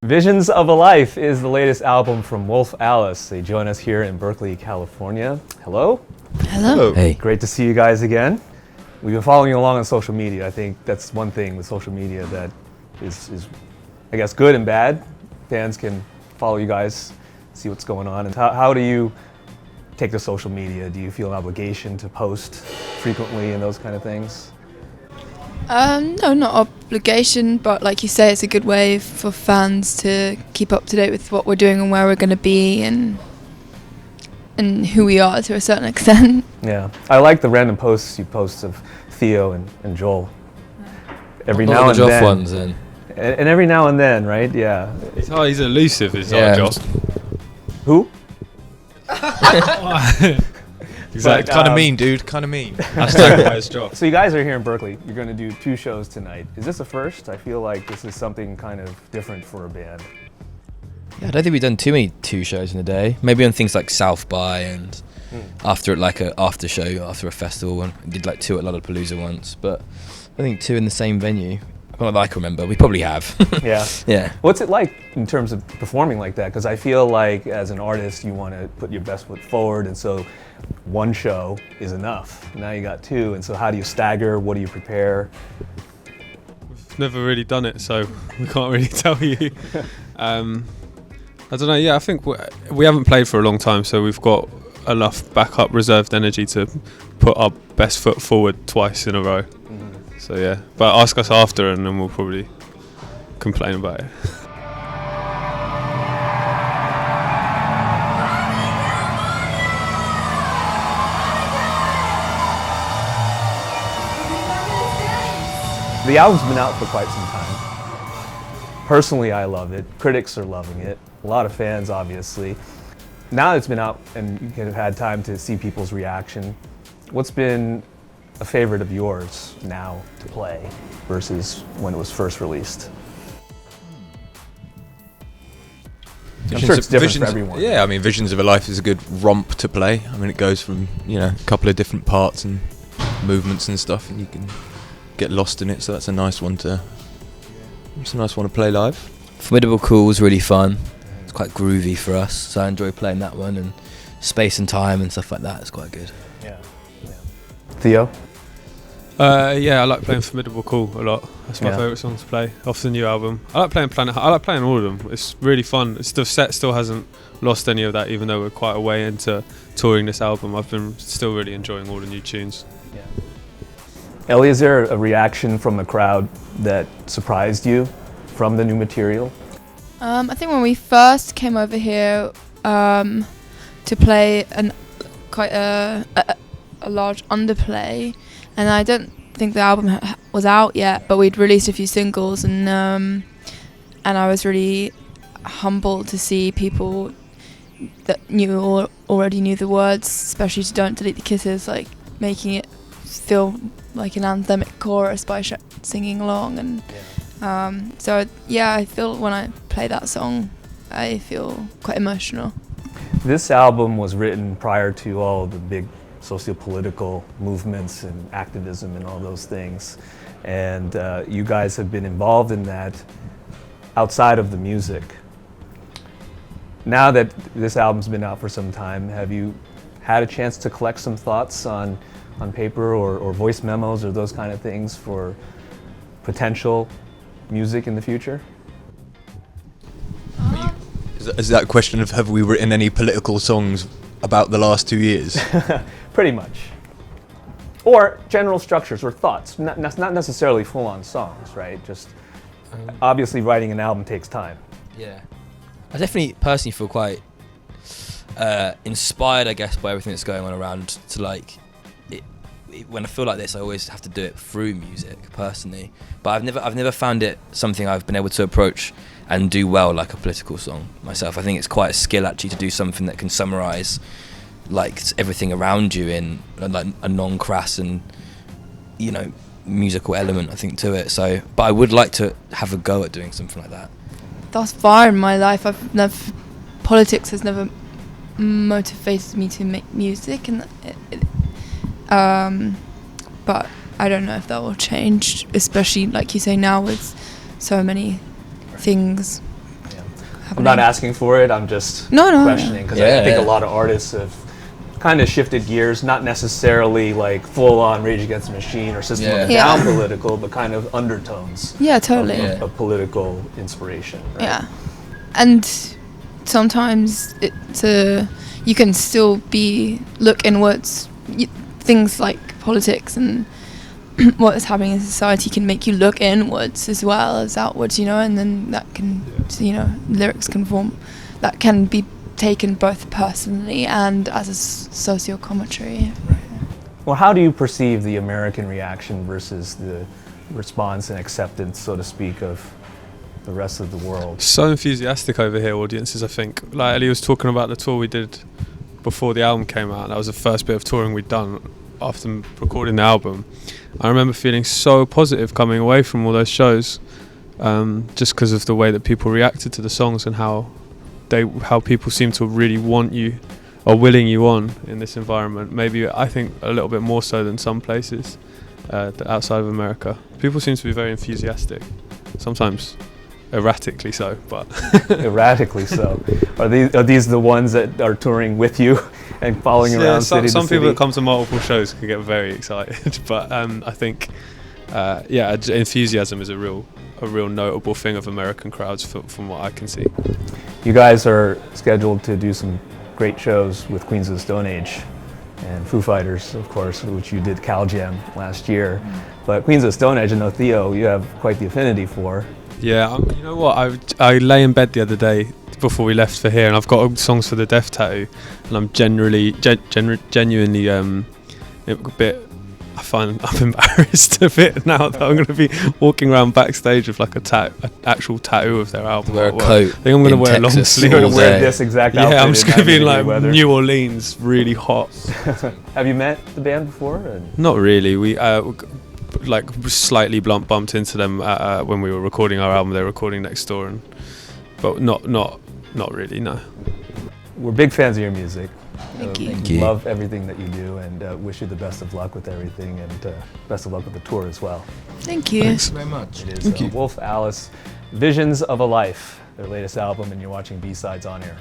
Visions of a Life is the latest album from Wolf Alice. They join us here in Berkeley, California. Hello. Hello. Hey. Great to see you guys again. We've been following you along on social media. I think that's one thing with social media that is I guess, good and bad. Fans can follow you guys, see what's going on. And how do you take to social media? Do you feel an obligation to post frequently and those kind of things? No, not obligation, but like you say, it's a good way for fans to keep up to date with what we're doing and where we're going to be and who we are to a certain extent. Yeah, I like the random posts you post of Theo and Joel. Every now and then. Ones then. And every now and then, right? Yeah. He's elusive, is Yeah. Josh. Who? Exactly. But, Kind of mean, dude. Kind of mean. Hashtag where's Josh? So you guys are here in Berkeley. You're going to do 2 shows tonight. Is this a first? I feel like this is something kind of different for a band. Yeah, I don't think we've done too many 2 shows in a day. Maybe on things like South by and after like a after show after a festival, and we did like 2 at Lollapalooza once. But I think 2 in the same venue. Not that I can remember. We probably have. Yeah. Yeah. What's it like in terms of performing like that? Because I feel like as an artist, you want to put your best foot forward, and so 1 show is enough. Now you got 2, and so how do you stagger? What do you prepare? We've never really done it, so we can't really tell you. I don't know. Yeah, I think we haven't played for a long time, so we've got enough backup reserved energy to put our best foot forward twice in a row. So yeah, but ask us after and then we'll probably complain about it. The album's been out for quite some time. Personally, I love it. Critics are loving it. A lot of fans, obviously. Now it's been out and you have had time to see people's reaction. What's been a favorite of yours now to play versus when it was first released? I'm sure it's different for everyone. Yeah, I mean, Visions of a Life is a good romp to play. I mean, it goes from, a couple of different parts and movements and stuff, and you can get lost in it, so that's a nice one to play live. Formidable Cool was really fun. It's quite groovy for us, so I enjoy playing that one, and Space and Time and stuff like that is quite good. Yeah. Theo? Yeah, I like playing Formidable Cool a lot. That's my favourite song to play off the new album. I like playing Planet High. I like playing all of them. It's really fun. The set still hasn't lost any of that, even though we're quite a way into touring this album. I've been still really enjoying all the new tunes. Yeah. Ellie, is there a reaction from the crowd that surprised you from the new material? I think when we first came over here to play quite a large underplay, and I don't think the album was out yet, but we'd released a few singles, and I was really humbled to see people that already knew the words, especially to Don't Delete the Kisses, like making it feel like an anthemic chorus by singing along, and so yeah, I feel when I play that song, I feel quite emotional. This album was written prior to all the big socio-political movements and activism and all those things, and you guys have been involved in that outside of the music. Now that this album's been out for some time, have you had a chance to collect some thoughts on paper or voice memos or those kind of things for potential music in the future? Is that a question of have we written any political songs about the last 2 years? Pretty much. Or general structures or thoughts, not necessarily full-on songs, right? Just obviously writing an album takes time. Yeah. I definitely personally feel quite inspired, I guess, by everything that's going on around to like when I feel like this, I always have to do it through music personally, but I've never found it something I've been able to approach and do well like a political song myself. I think it's quite a skill actually to do something that can summarize like everything around you in like a non-crass and musical element, I think, to it. So, but I would like to have a go at doing something like that. Thus far in my life, politics has never motivated me to make music, and but I don't know if that will change, especially like you say now with so many things. Yeah. I'm not asking for it. I'm just No. questioning because Yeah, I think yeah. a lot of artists have kind of shifted gears, not necessarily like full-on Rage Against the Machine or System of a Yeah. Down political, but kind of undertones Yeah, totally. Yeah. of political inspiration. Right? Yeah, and sometimes you can still look inwards. Things like politics and what is happening in society can make you look inwards as well as outwards, and then that can, lyrics can be taken both personally and as a social commentary. Well, how do you perceive the American reaction versus the response and acceptance, so to speak, of the rest of the world? So enthusiastic over here, audiences, I think. Like Ellie was talking about the tour we did before the album came out. That was the first bit of touring we'd done after recording the album. I remember feeling so positive coming away from all those shows, just because of the way that people reacted to the songs and how people seem to really want you or willing you on in this environment. Maybe I think a little bit more so than some places outside of America. People seem to be very enthusiastic, sometimes erratically so, but Erratically so. Are these the ones that are touring with you and following around city to some city? people that come to multiple shows can get very excited, but I think enthusiasm is a real notable thing of American crowds from what I can see. You guys are scheduled to do some great shows with Queens of the Stone Age and Foo Fighters, of course, which you did Cal Jam last year. But Queens of the Stone Age, I know Theo, you have quite the affinity for. Yeah, you know what? I lay in bed the other day before we left for here, and I've got songs for the Death Tattoo, and I'm genuinely a bit. I'm embarrassed a bit now that I'm going to be walking around backstage with like an actual tattoo of their album. Wear a artwork. coat. I think I'm going to wear a long Texas sleeve. You're all going to wear day. this exact outfit. Yeah, I'm just going to be in 90 like degree weather. New Orleans, really hot. Have you met the band before? And Not really. We like slightly bumped into them when we were recording our album. They were recording next door, but not really. No. we're big fans of your music. Thank you. Thank you. Love everything that you do, and wish you the best of luck with everything, and best of luck with the tour as well. Thank you. Thanks very much. It is Wolf Alice, Visions of a Life, their latest album, and you're watching B-Sides on Air.